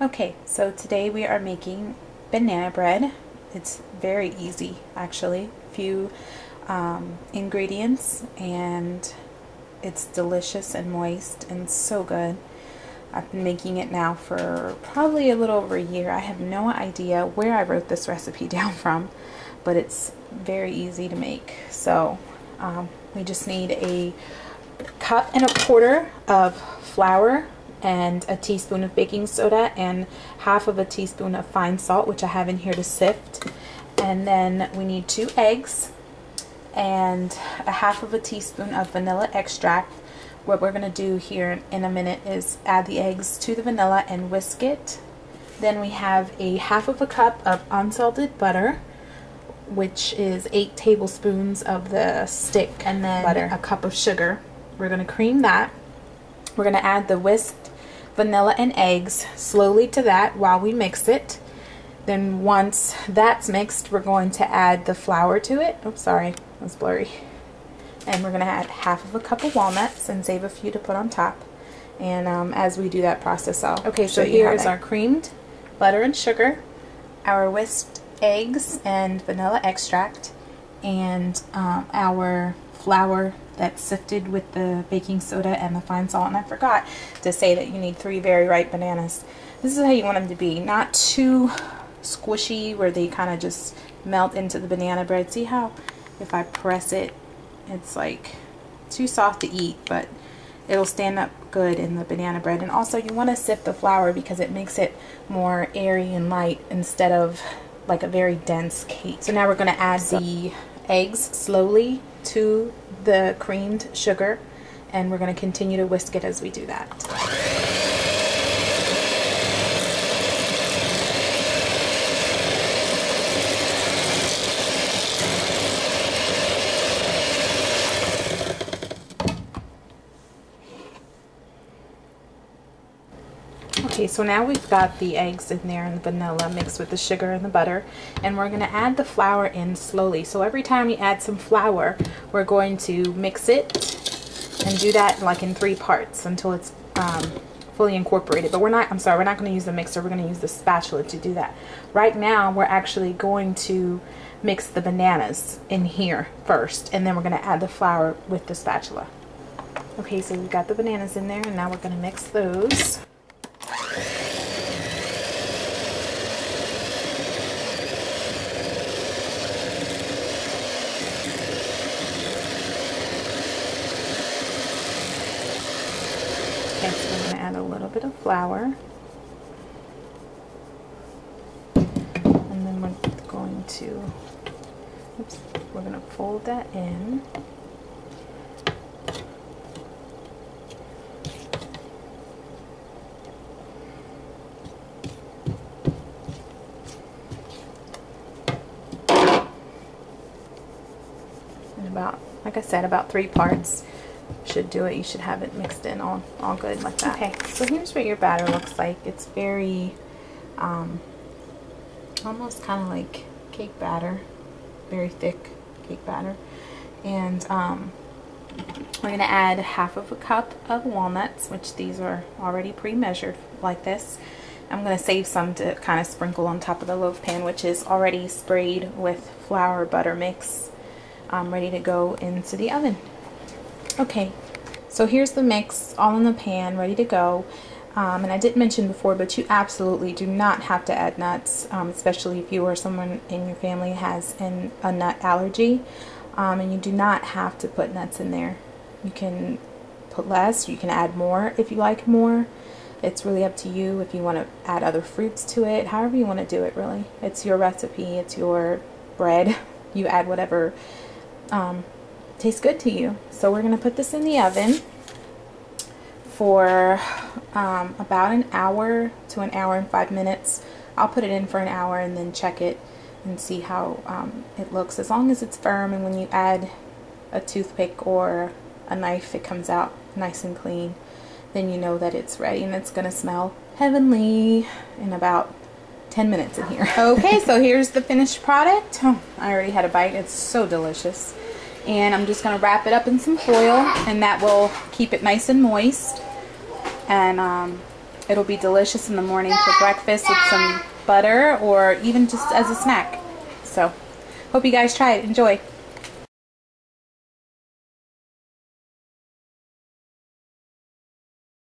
Okay, so today we are making banana bread. It's very easy, actually. Few ingredients, and it's delicious and moist and so good. I've been making it now for probably a little over a year. I have no idea where I wrote this recipe down from, but it's very easy to make. So we just need a cup and a quarter of flour and a teaspoon of baking soda and half of a teaspoon of fine salt, which I have in here to sift. And then we need 2 eggs and a half of a teaspoon of vanilla extract. What we're going to do here in a minute is add the eggs to the vanilla and whisk it. Then we have a half of a cup of unsalted butter, which is 8 tablespoons of the stick, and then butter, a cup of sugar. We're going to cream that. We're going to add the whisked vanilla and eggs slowly to that while we mix it. Then once that's mixed, we're going to add the flour to it. Oops, sorry, that was blurry. And we're going to add half of a cup of walnuts and save a few to put on top. And as we do that process, okay, so here is our creamed butter and sugar, our whisked eggs and vanilla extract, and our flour that's sifted with the baking soda and the fine salt. And I forgot to say that you need 3 very ripe bananas. This is how you want them to be, not too squishy where they kind of just melt into the banana bread. See how if I press it, it's like too soft to eat, but it'll stand up good in the banana bread. And also you want to sift the flour because it makes it more airy and light instead of like a very dense cake. So now we're going to add the eggs slowly to the creamed sugar, and we're going to continue to whisk it as we do that. Okay, so now we've got the eggs in there and the vanilla mixed with the sugar and the butter, and we're going to add the flour in slowly. So every time we add some flour, we're going to mix it and do that like in 3 parts until it's fully incorporated. But we're not going to use the mixer, we're going to use the spatula to do that. Right now we're actually going to mix the bananas in here first, and then we're going to add the flour with the spatula. Okay, so we've got the bananas in there, and now we're going to mix those. Okay, so we're going to add a little bit of flour, and then we're going to, we're going to fold that in. And about, like I said, about 3 parts should do it. You should have it mixed in all good like that. Okay, so here's what your batter looks like. It's very almost kind of like cake batter, very thick cake batter. And we're going to add half of a cup of walnuts, which these are already pre-measured like this. I'm going to save some to kind of sprinkle on top of the loaf pan, which is already sprayed with flour butter mix, ready to go into the oven. Okay, so here's the mix all in the pan, ready to go. And I didn't mention before, but you absolutely do not have to add nuts, especially if you or someone in your family has a nut allergy. And you do not have to put nuts in there. You can put less, you can add more if you like more. It's really up to you if you want to add other fruits to it, however you want to do it really. It's your recipe, it's your bread. You add whatever tastes good to you. So we're going to put this in the oven for about an hour to an hour and 5 minutes. I'll put it in for an hour and then check it and see how it looks. As long as it's firm, and when you add a toothpick or a knife it comes out nice and clean, then you know that it's ready, and it's going to smell heavenly in about 10 minutes in here. Okay, so here's the finished product. Oh, I already had a bite. It's so delicious. And I'm just going to wrap it up in some foil, and that will keep it nice and moist. And It'll be delicious in the morning for breakfast with some butter or even just as a snack. So, hope you guys try it. Enjoy.